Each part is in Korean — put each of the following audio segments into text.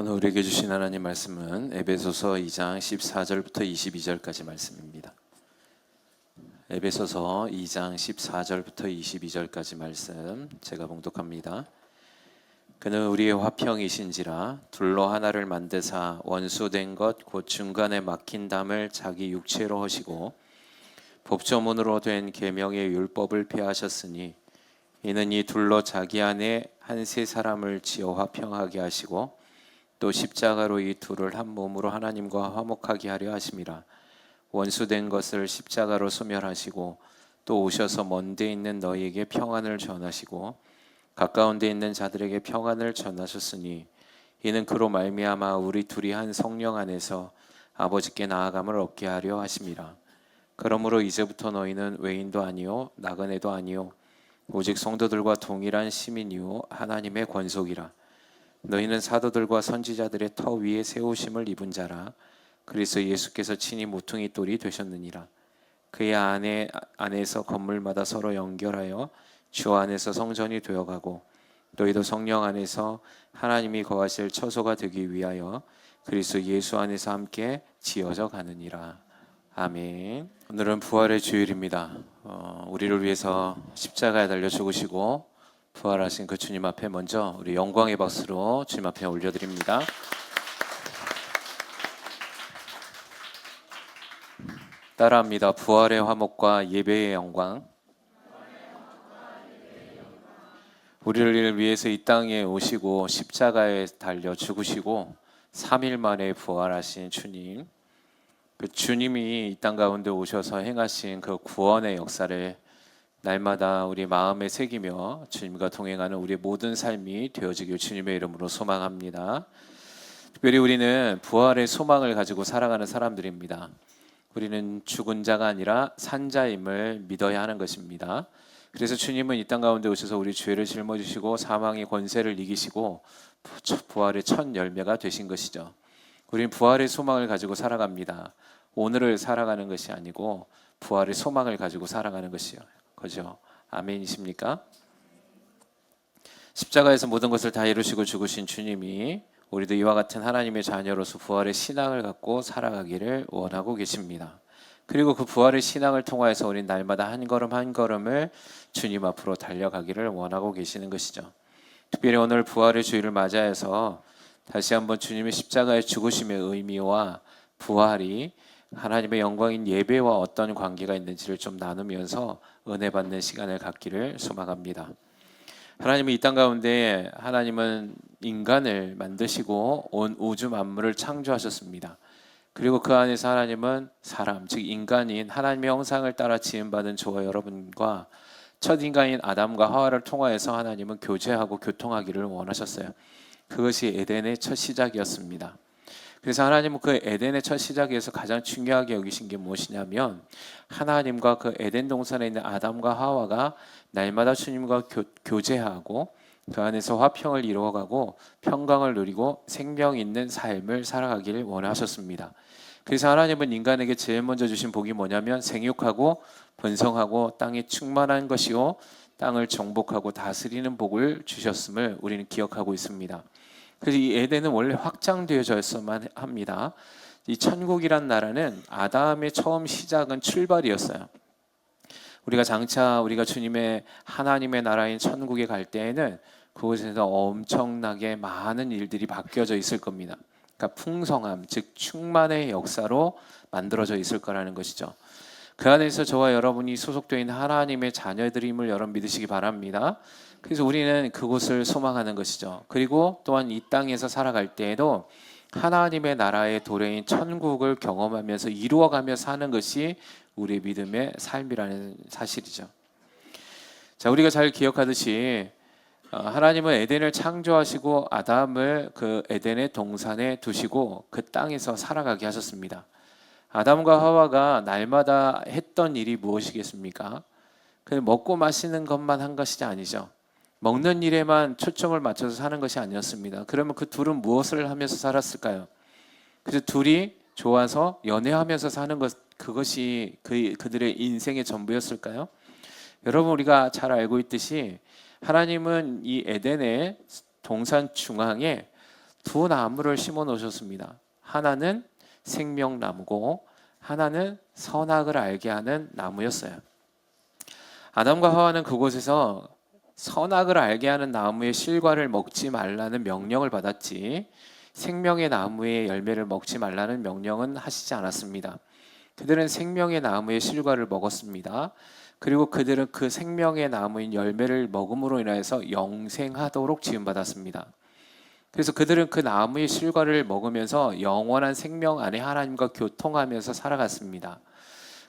오늘 우리에게 주신 하나님 말씀은 에베소서 2장 14절부터 22절까지 말씀입니다. 에베소서 2장 14절부터 22절까지 말씀 제가 봉독합니다. 그는 우리의 화평이신지라 둘로 하나를 만드사 원수된 것 곧 중간에 막힌 담을 자기 육체로 하시고 법조문으로 된 계명의 율법을 폐하셨으니 이는 이 둘로 자기 안에 한 세 사람을 지어 화평하게 하시고 또 십자가로 이 둘을 한 몸으로 하나님과 화목하게 하려 하심이라. 원수된 것을 십자가로 소멸하시고 또 오셔서 먼 데 있는 너희에게 평안을 전하시고 가까운 데 있는 자들에게 평안을 전하셨으니 이는 그로 말미암아 우리 둘이 한 성령 안에서 아버지께 나아감을 얻게 하려 하심이라. 그러므로 이제부터 너희는 외인도 아니요 나그네도 아니요 오직 성도들과 동일한 시민이요 하나님의 권속이라. 너희는 사도들과 선지자들의 터 위에 세우심을 입은 자라. 그리스도 예수께서 친히 모퉁이 돌이 되셨느니라. 그의 안에서 건물마다 서로 연결하여 주 안에서 성전이 되어가고 너희도 성령 안에서 하나님이 거하실 처소가 되기 위하여 그리스도 예수 안에서 함께 지어져 가느니라. 아멘. 오늘은 부활의 주일입니다. 우리를 위해서 십자가에 달려 죽으시고 부활하신 그 주님 앞에 먼저 우리 영광의 박수로 주님 앞에 올려드립니다. 따라합니다. 부활의 화목과 예배의 영광. 우리를 위해서 이 땅에 오시고 십자가에 달려 죽으시고 3일 만에 부활하신 주님, 그 주님이 이 땅 가운데 오셔서 행하신 그 구원의 역사를 날마다 우리 마음에 새기며 주님과 동행하는 우리의 모든 삶이 되어지길 주님의 이름으로 소망합니다. 특별히 우리는 부활의 소망을 가지고 살아가는 사람들입니다. 우리는 죽은 자가 아니라 산 자임을 믿어야 하는 것입니다. 그래서 주님은 이 땅 가운데 오셔서 우리 죄를 짊어지시고 사망의 권세를 이기시고 부활의 첫 열매가 되신 것이죠. 우리는 부활의 소망을 가지고 살아갑니다. 오늘을 살아가는 것이 아니고 부활의 소망을 가지고 살아가는 것이요. 그죠? 아멘이십니까? 십자가에서 모든 것을 다 이루시고 죽으신 주님이 우리도 이와 같은 하나님의 자녀로서 부활의 신앙을 갖고 살아가기를 원하고 계십니다. 그리고 그 부활의 신앙을 통하여서 우린 날마다 한 걸음 한 걸음을 주님 앞으로 달려가기를 원하고 계시는 것이죠. 특별히 오늘 부활의 주일을 맞이해서 다시 한번 주님의 십자가의 죽으심의 의미와 부활이 하나님의 영광인 예배와 어떤 관계가 있는지를 좀 나누면서 은혜 받는 시간을 갖기를 소망합니다. 하나님은 이 땅 가운데 하나님은 인간을 만드시고 온 우주 만물을 창조하셨습니다. 그리고 그 안에서 하나님은 사람, 즉 인간인 하나님의 형상을 따라 지음받은 저와 여러분과 첫 인간인 아담과 하와를 통하여서 하나님은 교제하고 교통하기를 원하셨어요. 그것이 에덴의 첫 시작이었습니다. 그래서 하나님은 그 에덴의 첫 시작에서 가장 중요하게 여기신 게 무엇이냐면 하나님과 그 에덴 동산에 있는 아담과 하와가 날마다 주님과 교제하고 그 안에서 화평을 이루어가고 평강을 누리고 생명 있는 삶을 살아가기를 원하셨습니다. 그래서 하나님은 인간에게 제일 먼저 주신 복이 뭐냐면 생육하고 번성하고 땅에 충만한 것이요 땅을 정복하고 다스리는 복을 주셨음을 우리는 기억하고 있습니다. 그래서 이 에덴은 원래 확장되어져야만 합니다. 이 천국이란 나라는 아담의 처음 시작은 출발이었어요. 우리가 장차 우리가 주님의 하나님의 나라인 천국에 갈 때에는 그곳에서 엄청나게 많은 일들이 바뀌어져 있을 겁니다. 그러니까 풍성함, 즉 충만의 역사로 만들어져 있을 거라는 것이죠. 그 안에서 저와 여러분이 소속되어 있는 하나님의 자녀들임을 여러분 믿으시기 바랍니다. 그래서 우리는 그곳을 소망하는 것이죠. 그리고 또한 이 땅에서 살아갈 때에도 하나님의 나라의 도래인 천국을 경험하면서 이루어가며 사는 것이 우리의 믿음의 삶이라는 사실이죠. 자, 우리가 잘 기억하듯이 하나님은 에덴을 창조하시고 아담을 그 에덴의 동산에 두시고 그 땅에서 살아가게 하셨습니다. 아담과 하와가 날마다 했던 일이 무엇이겠습니까? 그냥 먹고 마시는 것만 한 것이 아니죠. 먹는 일에만 초점을 맞춰서 사는 것이 아니었습니다. 그러면 그 둘은 무엇을 하면서 살았을까요? 그래서 둘이 좋아서 연애하면서 사는 것, 그것이 그들의 인생의 전부였을까요? 여러분, 우리가 잘 알고 있듯이 하나님은 이 에덴의 동산 중앙에 두 나무를 심어 놓으셨습니다. 하나는 생명나무고 하나는 선악을 알게 하는 나무였어요. 아담과 하와는 그곳에서 선악을 알게 하는 나무의 실과를 먹지 말라는 명령을 받았지, 생명의 나무의 열매를 먹지 말라는 명령은 하시지 않았습니다. 그들은 생명의 나무의 실과를 먹었습니다. 그리고 그들은 그 생명의 나무인 열매를 먹음으로 인해서 영생하도록 지음받았습니다. 그래서 그들은 그 나무의 실과를 먹으면서 영원한 생명 안에 하나님과 교통하면서 살아갔습니다.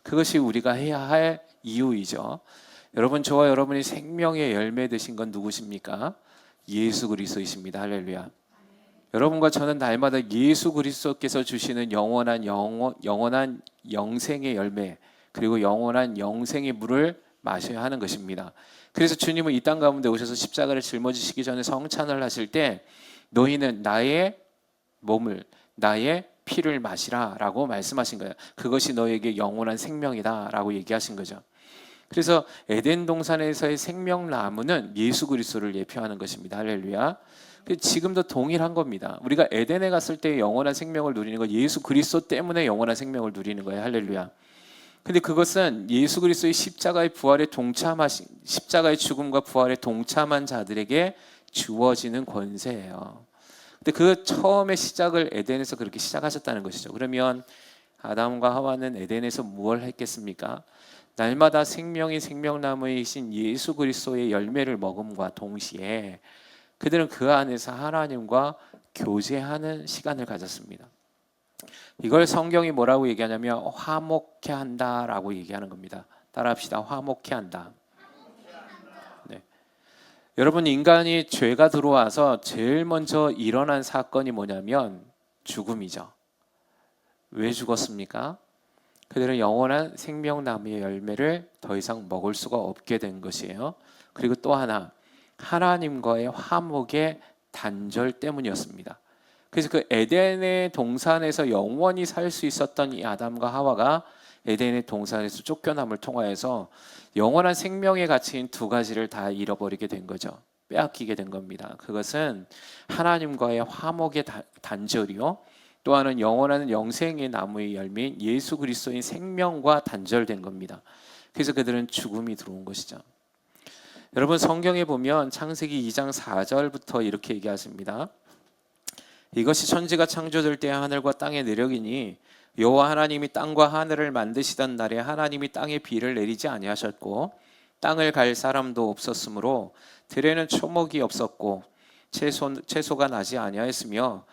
그것이 우리가 해야 할 이유이죠. 여러분, 저와 여러분이 생명의 열매 되신 건 누구십니까? 예수 그리스도이십니다. 할렐루야. 여러분과 저는 날마다 예수 그리스도께서 주시는 영원한 영생의 열매, 그리고 영원한 영생의 물을 마셔야 하는 것입니다. 그래서 주님은 이 땅 가운데 오셔서 십자가를 짊어지시기 전에 성찬을 하실 때 너희는 나의 몸을, 나의 피를 마시라 라고 말씀하신 거예요. 그것이 너에게 영원한 생명이다 라고 얘기하신 거죠. 그래서 에덴 동산에서의 생명나무는 예수 그리스도를 예표하는 것입니다. 할렐루야. 지금도 동일한 겁니다. 우리가 에덴에 갔을 때 영원한 생명을 누리는 거 예수 그리스도 때문에 영원한 생명을 누리는 거예요. 할렐루야. 근데 그것은 예수 그리스도의 십자가의 부활에 동참하신, 십자가의 죽음과 부활에 동참한 자들에게 주어지는 권세예요. 근데 그 처음에 시작을 에덴에서 그렇게 시작하셨다는 것이죠. 그러면 아담과 하와는 에덴에서 무엇을 했겠습니까? 날마다 생명이 생명나무이신 예수 그리스도의 열매를 먹음과 동시에 그들은 그 안에서 하나님과 교제하는 시간을 가졌습니다. 이걸 성경이 뭐라고 얘기하냐면 화목케 한다라고 얘기하는 겁니다. 따라합시다. 화목케 한다. 네. 여러분, 인간이 죄가 들어와서 제일 먼저 일어난 사건이 뭐냐면 죽음이죠. 왜 죽었습니까? 그들은 영원한 생명나무의 열매를 더 이상 먹을 수가 없게 된 것이에요. 그리고 또 하나, 하나님과의 화목의 단절 때문이었습니다. 그래서 그 에덴의 동산에서 영원히 살 수 있었던 이 아담과 하와가 에덴의 동산에서 쫓겨남을 통하여서 영원한 생명의 가치인 두 가지를 다 잃어버리게 된 거죠. 빼앗기게 된 겁니다. 그것은 하나님과의 화목의 단절이요, 또 하나는 영원한 영생의 나무의 열매인 예수 그리스도의 생명과 단절된 겁니다. 그래서 그들은 죽음이 들어온 것이죠. 여러분, 성경에 보면 창세기 2장 4절부터 이렇게 얘기하십니다. 이것이 천지가 창조될 때 하늘과 땅의 내력이니 여호와 하나님이 땅과 하늘을 만드시던 날에 하나님이 땅에 비를 내리지 아니하셨고 땅을 갈 사람도 없었으므로 들에는 초목이 없었고 채소가 나지 아니하였으며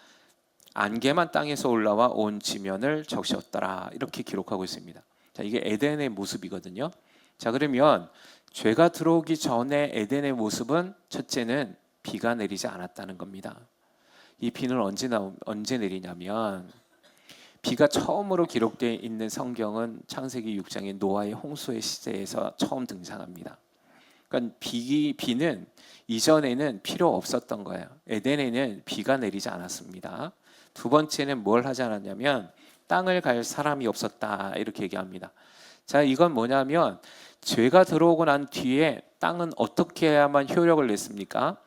안개만 땅에서 올라와 온 지면을 적셨더라. 이렇게 기록하고 있습니다. 자, 이게 에덴의 모습이거든요. 자, 그러면 죄가 들어오기 전에 에덴의 모습은 첫째는 비가 내리지 않았다는 겁니다. 이 비는 언제 내리냐면 비가 처음으로 기록되어 있는 성경은 창세기 6장의 노아의 홍수의 시대에서 처음 등장합니다. 그러니까 비는 이전에는 필요 없었던 거예요. 에덴에는 비가 내리지 않았습니다. 두 번째는 뭘 하지 않았냐면 땅을 갈 사람이 없었다, 이렇게 얘기합니다. 자, 이건 뭐냐면 죄가 들어오고 난 뒤에 땅은 어떻게 해야만 효력을 냈습니까?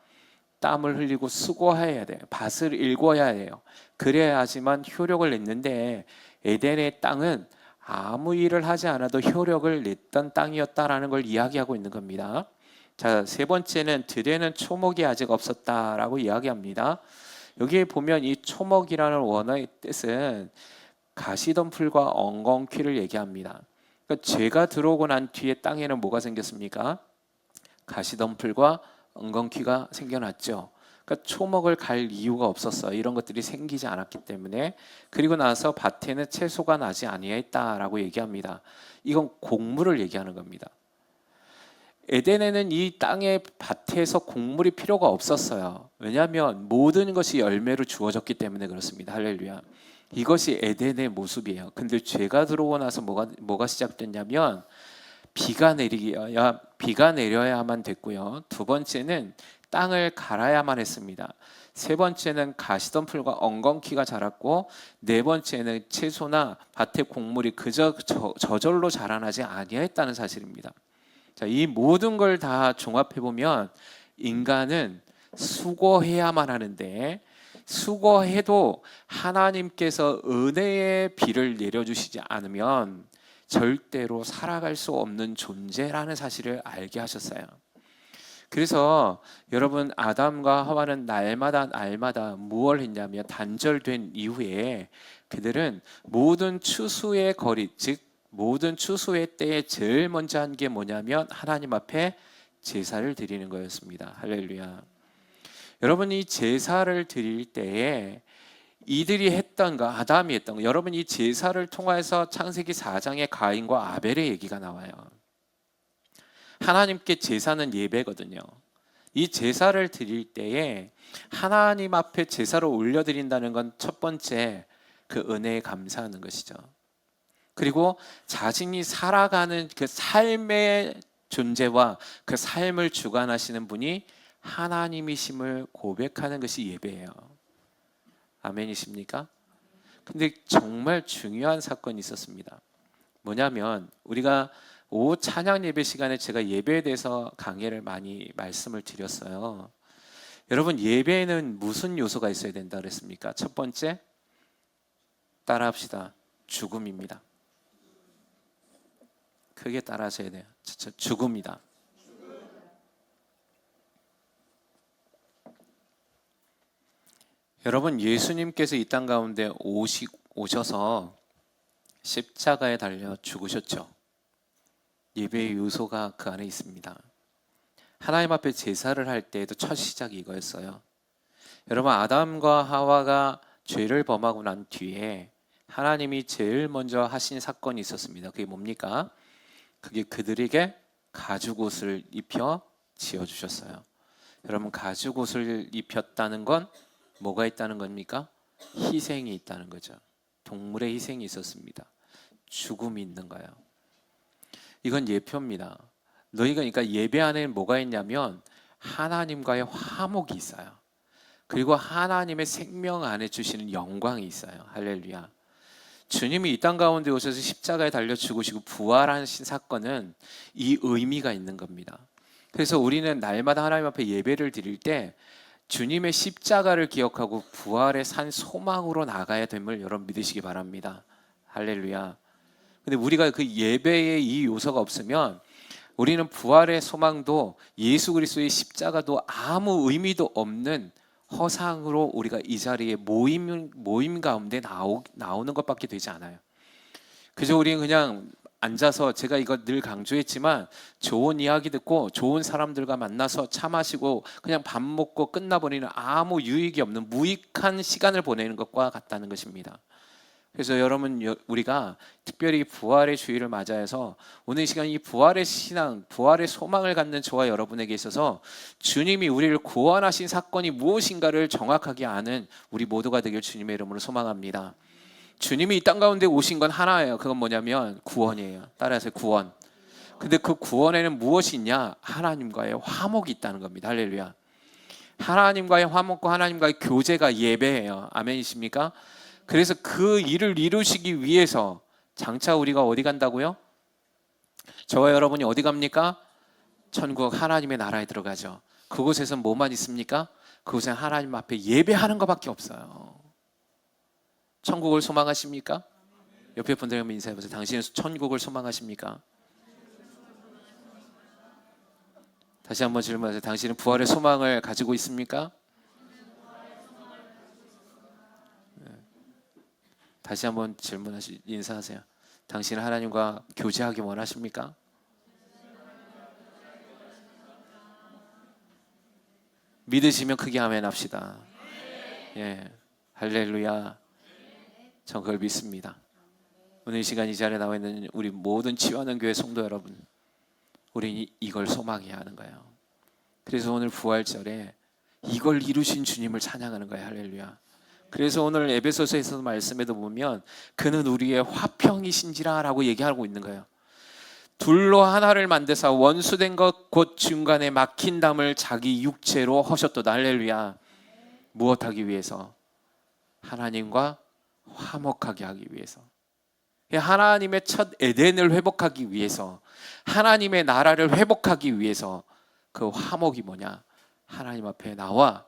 땀을 흘리고 수고해야 돼요. 밭을 일궈야 해요. 그래야지만 효력을 냈는데 에덴의 땅은 아무 일을 하지 않아도 효력을 냈던 땅이었다라는 걸 이야기하고 있는 겁니다. 자, 세 번째는 들에는 초목이 아직 없었다라고 이야기합니다. 여기에 보면 이 초목이라는 원어의 뜻은 가시덤불과 엉겅퀴를 얘기합니다. 그러니까 죄가 들어오고 난 뒤에 땅에는 뭐가 생겼습니까? 가시덤불과 엉겅퀴가 생겨났죠. 그러니까 초목을 갈 이유가 없었어요. 이런 것들이 생기지 않았기 때문에. 그리고 나서 밭에는 채소가 나지 아니했다라고 얘기합니다. 이건 곡물을 얘기하는 겁니다. 에덴에는 이 땅의 밭에서 곡물이 필요가 없었어요. 왜냐하면 모든 것이 열매로 주어졌기 때문에 그렇습니다. 할렐루야. 이것이 에덴의 모습이에요. 근데 죄가 들어오고 나서 뭐가 시작됐냐면 비가 내려야만 됐고요. 두 번째는 땅을 갈아야만 했습니다. 세 번째는 가시덤불과 엉겅퀴가 자랐고, 네 번째는 채소나 밭의 곡물이 그저 저절로 자라나지 아니했다는 사실입니다. 자, 이 모든 걸 다 종합해 보면 인간은 수고해야만 하는데 수고해도 하나님께서 은혜의 비를 내려주시지 않으면 절대로 살아갈 수 없는 존재라는 사실을 알게 하셨어요. 그래서 여러분, 아담과 하와는 날마다 무엇을 했냐면, 단절된 이후에 그들은 모든 추수의 거리, 즉 모든 추수의 때에 제일 먼저 한 게 뭐냐면 하나님 앞에 제사를 드리는 거였습니다. 할렐루야. 여러분, 이 제사를 드릴 때에 이들이 했던 거, 아담이 했던 거, 여러분, 이 제사를 통해서 창세기 4장에 가인과 아벨의 얘기가 나와요. 하나님께 제사는 예배거든요. 이 제사를 드릴 때에 하나님 앞에 제사를 올려드린다는 건 첫 번째 그 은혜에 감사하는 것이죠. 그리고 자신이 살아가는 그 삶의 존재와 그 삶을 주관하시는 분이 하나님이심을 고백하는 것이 예배예요. 아멘이십니까? 근데 정말 중요한 사건이 있었습니다. 뭐냐면, 우리가 오후 찬양 예배 시간에 제가 예배에 대해서 강의를 많이 말씀을 드렸어요. 여러분, 예배에는 무슨 요소가 있어야 된다 그랬습니까? 첫 번째, 따라합시다. 죽음입니다. 크게 따라하셔야 돼요. 죽음이다. 여러분, 예수님께서 이 땅 가운데 오셔서 십자가에 달려 죽으셨죠. 예배의 요소가 그 안에 있습니다. 하나님 앞에 제사를 할 때에도 첫 시작이 이거였어요. 여러분, 아담과 하와가 죄를 범하고 난 뒤에 하나님이 제일 먼저 하신 사건이 있었습니다. 그게 뭡니까? 그게 그들에게 가죽옷을 입혀 지어주셨어요. 여러분, 가죽옷을 입혔다는 건 뭐가 있다는 겁니까? 희생이 있다는 거죠. 동물의 희생이 있었습니다. 죽음이 있는 거예요. 이건 예표입니다. 너희가, 그러니까 예배 안에 뭐가 있냐면 하나님과의 화목이 있어요. 그리고 하나님의 생명 안에 주시는 영광이 있어요. 할렐루야. 주님이 이 땅 가운데 오셔서 십자가에 달려 죽으시고 부활하신 사건은 이 의미가 있는 겁니다. 그래서 우리는 날마다 하나님 앞에 예배를 드릴 때 주님의 십자가를 기억하고 부활의 산 소망으로 나가야 됨을 여러분 믿으시기 바랍니다. 할렐루야. 근데 우리가 그 예배의 이 요소가 없으면 우리는 부활의 소망도 예수 그리스도의 십자가도 아무 의미도 없는 허상으로 우리가 이 자리에 모임 가운데 나오는 것밖에 되지 않아요. 그저 우리는 그냥 앉아서, 제가 이거 늘 강조했지만, 좋은 이야기 듣고 좋은 사람들과 만나서 차 마시고 그냥 밥 먹고 끝나버리는 아무 유익이 없는 무익한 시간을 보내는 것과 같다는 것입니다. 그래서 여러분, 우리가 특별히 부활의 주일을 맞아서 오늘 이 시간 이 부활의 신앙, 부활의 소망을 갖는 저와 여러분에게 있어서 주님이 우리를 구원하신 사건이 무엇인가를 정확하게 아는 우리 모두가 되길 주님의 이름으로 소망합니다. 주님이 이 땅 가운데 오신 건 하나예요. 그건 뭐냐면 구원이에요. 따라하세요. 구원. 근데 그 구원에는 무엇이 있냐? 하나님과의 화목이 있다는 겁니다. 할렐루야. 하나님과의 화목과 하나님과의 교제가 예배예요. 아멘이십니까? 그래서 그 일을 이루시기 위해서 장차 우리가 어디 간다고요? 저와 여러분이 어디 갑니까? 천국 하나님의 나라에 들어가죠. 그곳에서 뭐만 있습니까? 그곳에 하나님 앞에 예배하는 것밖에 없어요. 천국을 소망하십니까? 옆에 분들에게 인사해보세요. 당신은 천국을 소망하십니까? 다시 한번 질문하세요. 당신은 부활의 소망을 가지고 있습니까? 다시 한번 인사하세요. 당신은 하나님과 교제하기 원하십니까? 믿으시면 크게 아멘 합시다. 예, 할렐루야. 전 그걸 믿습니다. 오늘 이 시간 이 자리에 나와 있는 우리 모든 치유하는 교회 성도 여러분, 우리는 이걸 소망해야 하는 거예요. 그래서 오늘 부활절에 이걸 이루신 주님을 찬양하는 거예요. 할렐루야. 그래서 오늘 에베소서에서 말씀에도 보면 그는 우리의 화평이신지라 라고 얘기하고 있는 거예요. 둘로 하나를 만드사 원수된 것 곧 중간에 막힌 담을 자기 육체로 허셨도다. 할렐루야. 무엇하기 위해서? 하나님과 화목하게 하기 위해서. 하나님의 첫 에덴을 회복하기 위해서, 하나님의 나라를 회복하기 위해서 그 화목이 뭐냐? 하나님 앞에 나와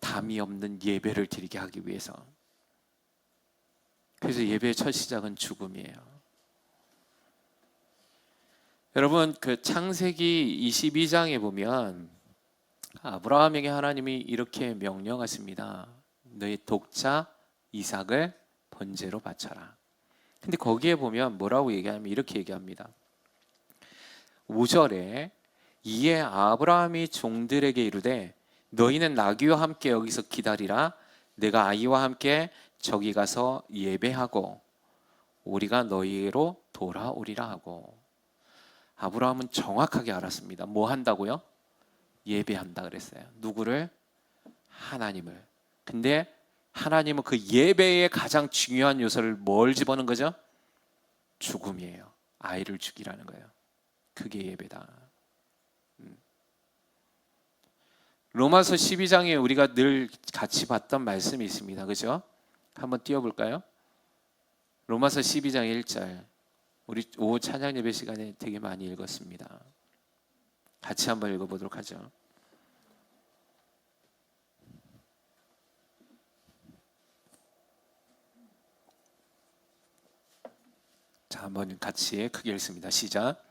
담이 없는 예배를 드리게 하기 위해서. 그래서 예배의 첫 시작은 죽음이에요. 여러분, 그 창세기 22장에 보면 아브라함에게 하나님이 이렇게 명령하십니다. 너희 독자 이삭을 번제로 바쳐라. 근데 거기에 보면 뭐라고 얘기하면 이렇게 얘기합니다. 5절에 이에 아브라함이 종들에게 이르되 너희는 나귀와 함께 여기서 기다리라. 내가 아이와 함께 저기 가서 예배하고 우리가 너희로 돌아오리라 하고. 아브라함은 정확하게 알았습니다. 뭐 한다고요? 예배한다 그랬어요. 누구를? 하나님을. 근데 하나님은 그 예배의 가장 중요한 요소를 뭘 집어넣은 거죠? 죽음이에요. 아이를 죽이라는 거예요. 그게 예배다. 로마서 12장에 우리가 늘 같이 봤던 말씀이 있습니다. 그죠? 한번 띄워볼까요? 로마서 12장 1절. 우리 오후 찬양 예배 시간에 되게 많이 읽었습니다. 같이 한번 읽어보도록 하죠. 자, 한번 같이 크게 읽습니다. 시작.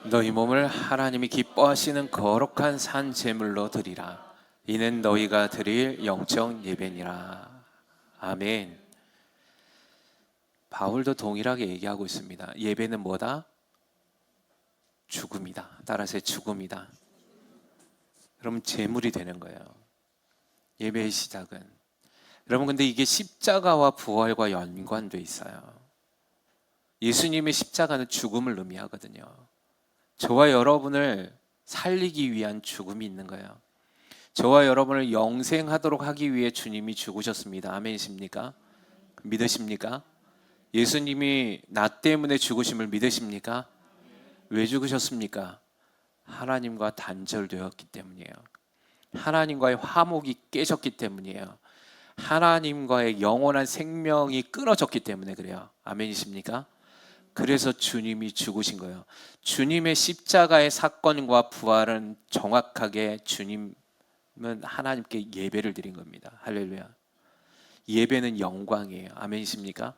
너희 몸을 하나님이 기뻐하시는 거룩한 산 제물로 드리라. 이는 너희가 드릴 영적 예배니라. 아멘. 바울도 동일하게 얘기하고 있습니다. 예배는 뭐다? 죽음이다. 따라서 죽음이다. 그럼 제물이 되는 거예요. 예배의 시작은. 여러분, 근데 이게 십자가와 부활과 연관돼 있어요. 예수님의 십자가는 죽음을 의미하거든요. 저와 여러분을 살리기 위한 죽음이 있는 거예요. 저와 여러분을 영생하도록 하기 위해 주님이 죽으셨습니다. 아멘이십니까? 믿으십니까? 예수님이 나 때문에 죽으심을 믿으십니까? 왜 죽으셨습니까? 하나님과 단절되었기 때문이에요. 하나님과의 화목이 깨졌기 때문이에요. 하나님과의 영원한 생명이 끊어졌기 때문에 그래요. 아멘이십니까? 그래서 주님이 죽으신 거예요. 주님의 십자가의 사건과 부활은 정확하게 주님은 하나님께 예배를 드린 겁니다. 할렐루야. 예배는 영광이에요. 아멘이십니까?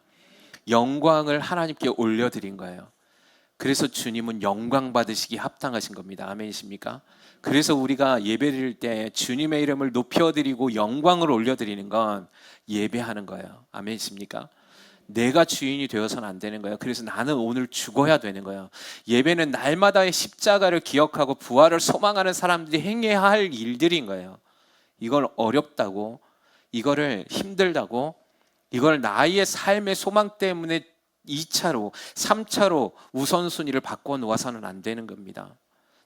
영광을 하나님께 올려드린 거예요. 그래서 주님은 영광 받으시기 합당하신 겁니다. 아멘이십니까? 그래서 우리가 예배드릴 때 주님의 이름을 높여드리고 영광을 올려드리는 건 예배하는 거예요. 아멘이십니까? 내가 주인이 되어서는 안 되는 거예요. 그래서 나는 오늘 죽어야 되는 거예요. 예배는 날마다의 십자가를 기억하고 부활을 소망하는 사람들이 행해야 할 일들인 거예요. 이걸 어렵다고, 이거를 힘들다고, 이걸 나의 삶의 소망 때문에 2차로, 3차로 우선순위를 바꿔놓아서는 안 되는 겁니다.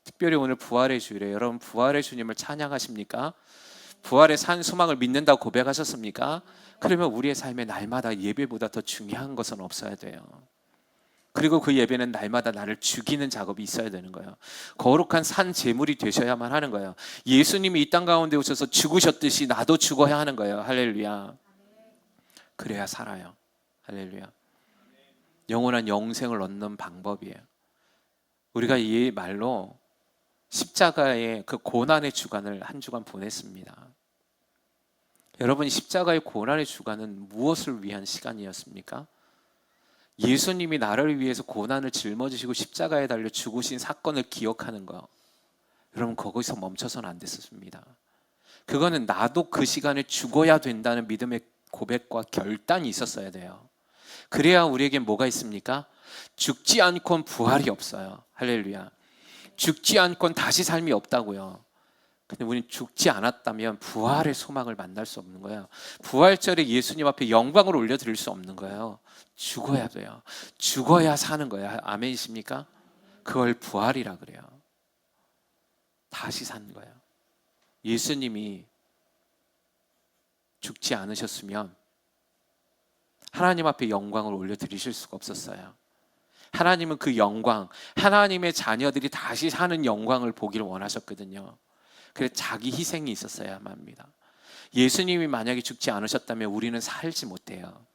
특별히 오늘 부활의 주일에 여러분 부활의 주님을 찬양하십니까? 부활의 산 소망을 믿는다고 고백하셨습니까? 그러면 우리의 삶에 날마다 예배보다 더 중요한 것은 없어야 돼요. 그리고 그 예배는 날마다 나를 죽이는 작업이 있어야 되는 거예요. 거룩한 산 제물이 되셔야만 하는 거예요. 예수님이 이 땅 가운데 오셔서 죽으셨듯이 나도 죽어야 하는 거예요. 할렐루야. 그래야 살아요. 할렐루야. 영원한 영생을 얻는 방법이에요. 우리가 이 말로 십자가의 그 고난의 주간을 한 주간 보냈습니다. 여러분, 십자가의 고난의 주간은 무엇을 위한 시간이었습니까? 예수님이 나를 위해서 고난을 짊어지시고 십자가에 달려 죽으신 사건을 기억하는 거. 여러분, 거기서 멈춰서는 안 됐었습니다. 그거는 나도 그 시간에 죽어야 된다는 믿음의 고백과 결단이 있었어야 돼요. 그래야 우리에게 뭐가 있습니까? 죽지 않고는 부활이 없어요. 할렐루야. 죽지 않고는 다시 삶이 없다고요. 근데 우리는 죽지 않았다면 부활의 소망을 만날 수 없는 거예요. 부활절에 예수님 앞에 영광을 올려드릴 수 없는 거예요. 죽어야 돼요. 죽어야 사는 거예요. 아멘이십니까? 그걸 부활이라 그래요. 다시 사는 거예요. 예수님이 죽지 않으셨으면 하나님 앞에 영광을 올려드리실 수가 없었어요. 하나님은 그 영광, 하나님의 자녀들이 다시 사는 영광을 보기를 원하셨거든요. 그래서 자기 희생이 있었어야만 합니다. 예수님이 만약에 죽지 않으셨다면 우리는 살지 못해요.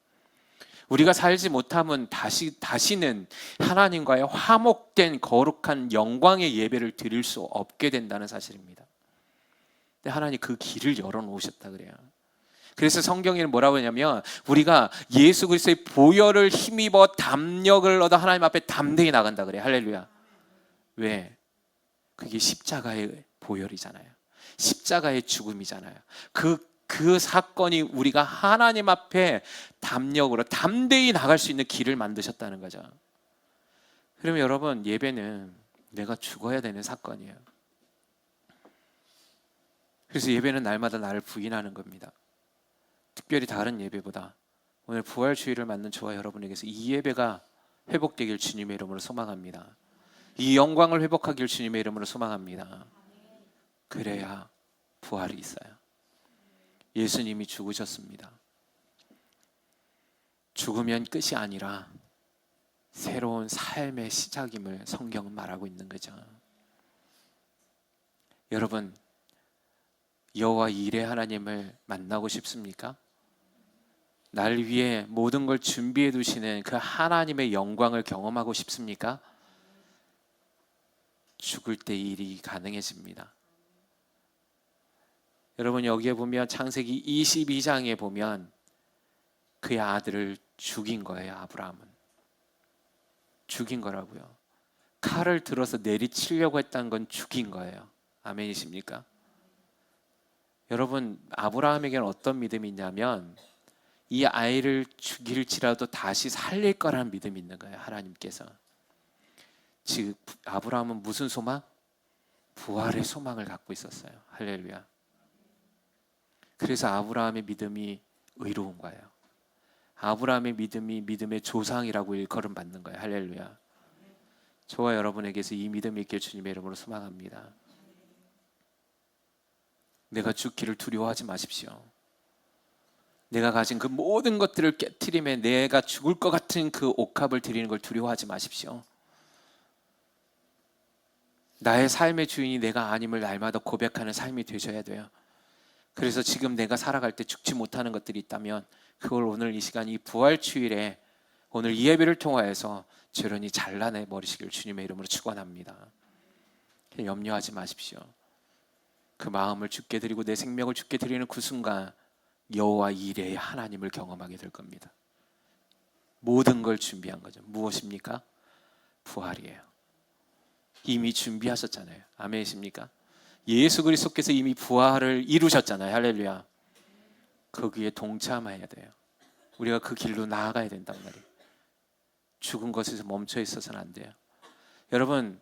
우리가 살지 못하면 다시는 하나님과의 화목된 거룩한 영광의 예배를 드릴 수 없게 된다는 사실입니다. 근데 하나님 그 길을 열어놓으셨다 그래요. 그래서 성경에는 뭐라고 하냐면 우리가 예수 그리스도의 보혈을 힘입어 담력을 얻어 하나님 앞에 담대히 나간다 그래요. 할렐루야. 왜? 그게 십자가의 보혈이잖아요. 십자가의 죽음이잖아요. 그 사건이 우리가 하나님 앞에 담력으로 담대히 나갈 수 있는 길을 만드셨다는 거죠. 그러면 여러분, 예배는 내가 죽어야 되는 사건이에요. 그래서 예배는 날마다 나를 부인하는 겁니다. 특별히 다른 예배보다 오늘 부활주의를 맞는 저와 여러분에게서 이 예배가 회복되길 주님의 이름으로 소망합니다. 이 영광을 회복하길 주님의 이름으로 소망합니다. 그래야 부활이 있어요. 예수님이 죽으셨습니다. 죽으면 끝이 아니라 새로운 삶의 시작임을 성경은 말하고 있는 거죠. 여러분, 여호와 이레 하나님을 만나고 싶습니까? 날 위해 모든 걸 준비해 두시는 그 하나님의 영광을 경험하고 싶습니까? 죽을 때 일이 가능해집니다. 여러분, 여기에 보면 창세기 22장에 보면 그의 아들을 죽인 거예요. 아브라함은 죽인 거라고요. 칼을 들어서 내리치려고 했다는 건 죽인 거예요. 아멘이십니까? 여러분, 아브라함에게는 어떤 믿음이 있냐면 이 아이를 죽일지라도 다시 살릴 거라는 믿음이 있는 거예요. 하나님께서. 즉 아브라함은 무슨 소망? 부활의 소망을 갖고 있었어요. 할렐루야. 그래서 아브라함의 믿음이 의로운 거예요. 아브라함의 믿음이 믿음의 조상이라고 일컬음 받는 거예요. 할렐루야. 저와 여러분에게서 이 믿음이 있길 주님의 이름으로 소망합니다. 내가 죽기를 두려워하지 마십시오. 내가 가진 그 모든 것들을 깨트리며 내가 죽을 것 같은 그 옥합을 드리는 걸 두려워하지 마십시오. 나의 삶의 주인이 내가 아님을 날마다 고백하는 삶이 되셔야 돼요. 그래서 지금 내가 살아갈 때 죽지 못하는 것들이 있다면 그걸 오늘 이 시간 이 부활주일에 오늘 이 예배를 통하여서 저런이 잘라내 버리시길 주님의 이름으로 축원합니다. 염려하지 마십시오. 그 마음을 주께 드리고 내 생명을 주께 드리는 그 순간 여호와 이레의 하나님을 경험하게 될 겁니다. 모든 걸 준비한 거죠. 무엇입니까? 부활이에요. 이미 준비하셨잖아요. 아멘이십니까? 예수 그리스도께서 이미 부활을 이루셨잖아요. 할렐루야. 거기에 동참해야 돼요. 우리가 그 길로 나아가야 된단 말이에요. 죽은 것에서 멈춰 있어서는 안 돼요. 여러분,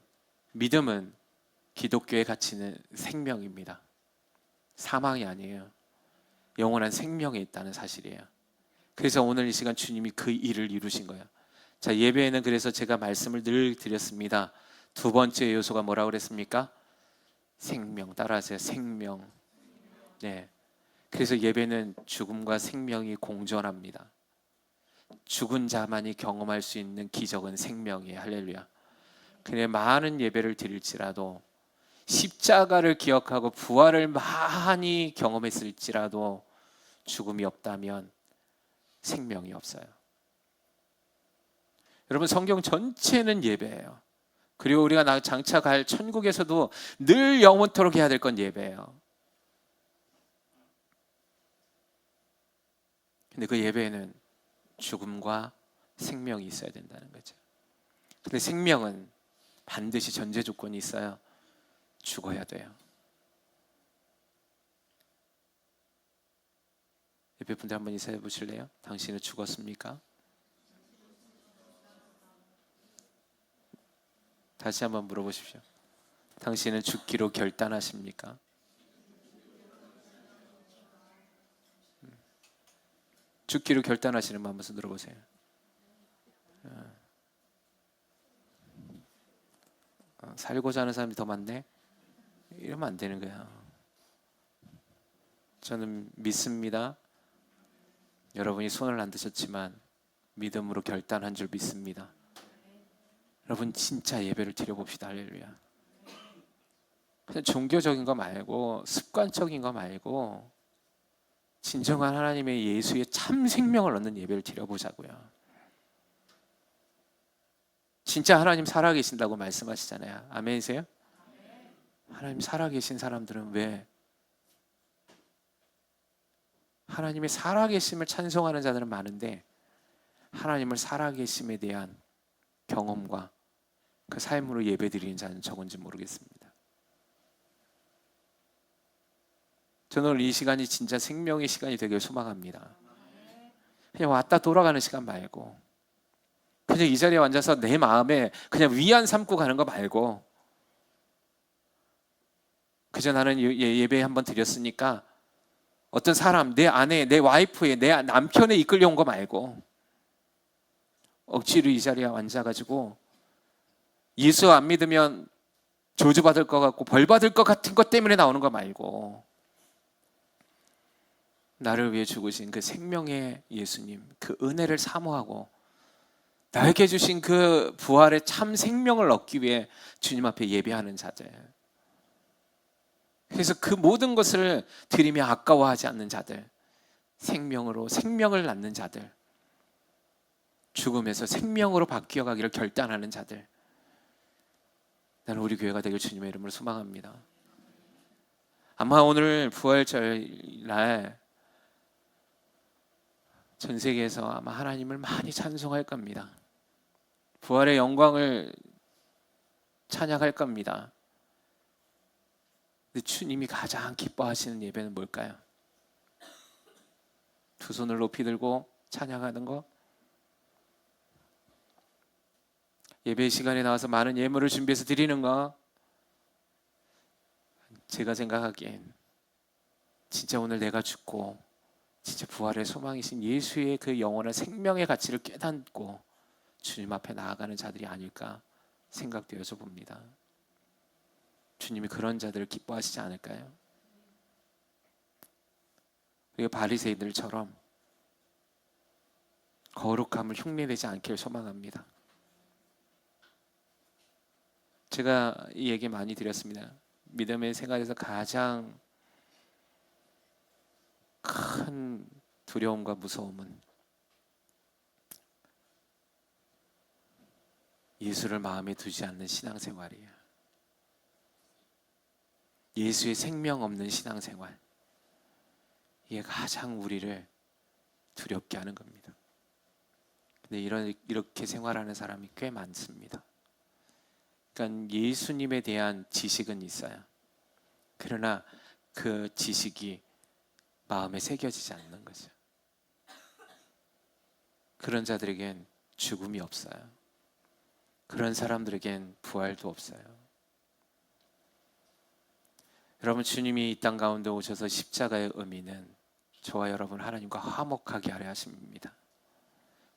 믿음은 기독교의 가치는 생명입니다. 사망이 아니에요. 영원한 생명에 있다는 사실이에요. 그래서 오늘 이 시간 주님이 그 일을 이루신 거예요. 자, 예배에는 그래서 제가 말씀을 늘 드렸습니다. 두 번째 요소가 뭐라고 그랬습니까? 생명. 따라하세요. 생명. 네. 그래서 예배는 죽음과 생명이 공존합니다. 죽은 자만이 경험할 수 있는 기적은 생명이에요. 할렐루야. 그래 많은 예배를 드릴지라도 십자가를 기억하고 부활을 많이 경험했을지라도 죽음이 없다면 생명이 없어요. 여러분, 성경 전체는 예배예요. 그리고 우리가 장차 갈 천국에서도 늘 영원토록 해야 될 건 예배예요. 근데 그 예배에는 죽음과 생명이 있어야 된다는 거죠. 근데 생명은 반드시 전제 조건이 있어요. 죽어야 돼요. 옆에 분들 한번 인사해 보실래요? 당신은 죽었습니까? 다시 한번 물어보십시오. 당신은 죽기로 결단하십니까? 죽기로 결단하시는 분 한번 들어보세요. 살고자 하는 사람이 더 많네? 이러면 안 되는 거야. 저는 믿습니다. 여러분이 손을 안 드셨지만 믿음으로 결단한 줄 믿습니다. 여러분, 진짜 예배를 드려봅시다. 할렐루야. 그냥 종교적인 거 말고 습관적인 거 말고 진정한 하나님의 예수의 참 생명을 얻는 예배를 드려보자고요. 진짜 하나님 살아계신다고 말씀하시잖아요. 아멘이세요? 하나님 살아계신 사람들은 왜 하나님의 살아계심을 찬송하는 자들은 많은데 하나님을 살아계심에 대한 경험과 그 삶으로 예배드리는 자는 적은지 모르겠습니다. 저는 오늘 이 시간이 진짜 생명의 시간이 되길 소망합니다. 그냥 왔다 돌아가는 시간 말고 그냥 이 자리에 앉아서 내 마음에 그냥 위안 삼고 가는 거 말고 그저 나는 예배 한번 드렸으니까 어떤 사람, 내 아내, 내 와이프의, 내 남편에 이끌려온 거 말고 억지로 이 자리에 앉아가지고 예수 안 믿으면 저주받을 것 같고 벌받을 것 같은 것 때문에 나오는 거 말고 나를 위해 죽으신 그 생명의 예수님, 그 은혜를 사모하고 나에게 주신 그 부활의 참 생명을 얻기 위해 주님 앞에 예배하는 자들. 그래서 그 모든 것을 드리며 아까워하지 않는 자들, 생명으로 생명을 낳는 자들, 죽음에서 생명으로 바뀌어가기를 결단하는 자들, 나는 우리 교회가 되길 주님의 이름으로 소망합니다. 아마 오늘 부활절 날 전 세계에서 아마 하나님을 많이 찬송할 겁니다. 부활의 영광을 찬양할 겁니다. 근데 주님이 가장 기뻐하시는 예배는 뭘까요? 두 손을 높이 들고 찬양하는 거? 예배 시간에 나와서 많은 예물을 준비해서 드리는 거? 제가 생각하기엔 진짜 오늘 내가 죽고 진짜 부활의 소망이신 예수의 그 영원한 생명의 가치를 깨닫고 주님 앞에 나아가는 자들이 아닐까 생각되어서 봅니다. 주님이 그런 자들을 기뻐하시지 않을까요? 그리고 바리새인들처럼 거룩함을 흉내내지 않기를 소망합니다. 제가 이 얘기 많이 드렸습니다. 믿음의 생활에서 가장 큰 두려움과 무서움은 예수를 마음에 두지 않는 신앙생활이에요. 예수의 생명 없는 신앙생활, 이게 가장 우리를 두렵게 하는 겁니다. 근데 이렇게 생활하는 사람이 꽤 많습니다. 그러니까 예수님에 대한 지식은 있어요. 그러나 그 지식이 마음에 새겨지지 않는 거죠. 그런 자들에겐 죽음이 없어요. 그런 사람들에겐 부활도 없어요. 여러분, 주님이 이 땅 가운데 오셔서 십자가의 의미는 저와 여러분 하나님과 화목하게 하려 하십니다.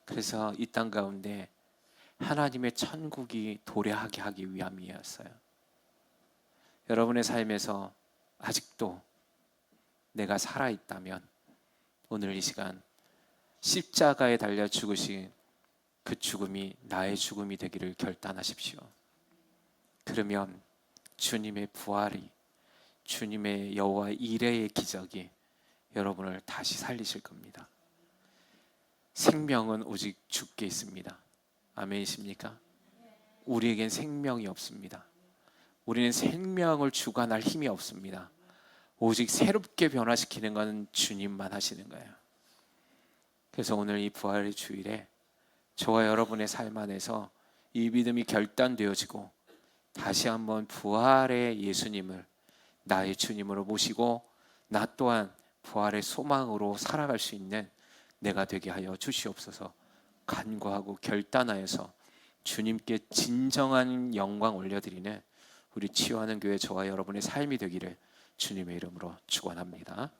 그래서 이 땅 가운데 하나님의 천국이 도래하게 하기 위함이었어요. 여러분의 삶에서 아직도 내가 살아있다면 오늘 이 시간 십자가에 달려 죽으신 그 죽음이 나의 죽음이 되기를 결단하십시오. 그러면 주님의 부활이, 주님의 여호와 이레의 기적이 여러분을 다시 살리실 겁니다. 생명은 오직 주께 있습니다. 아멘이십니까? 우리에겐 생명이 없습니다. 우리는 생명을 주관할 힘이 없습니다. 오직 새롭게 변화시키는 것은 주님만 하시는 거예요. 그래서 오늘 이 부활의 주일에 저와 여러분의 삶 안에서 이 믿음이 결단되어지고 다시 한번 부활의 예수님을 나의 주님으로 모시고 나 또한 부활의 소망으로 살아갈 수 있는 내가 되게 하여 주시옵소서 간구하고 결단하여서 주님께 진정한 영광 올려드리는 우리 치유하는 교회 저와 여러분의 삶이 되기를 주님의 이름으로 축원합니다.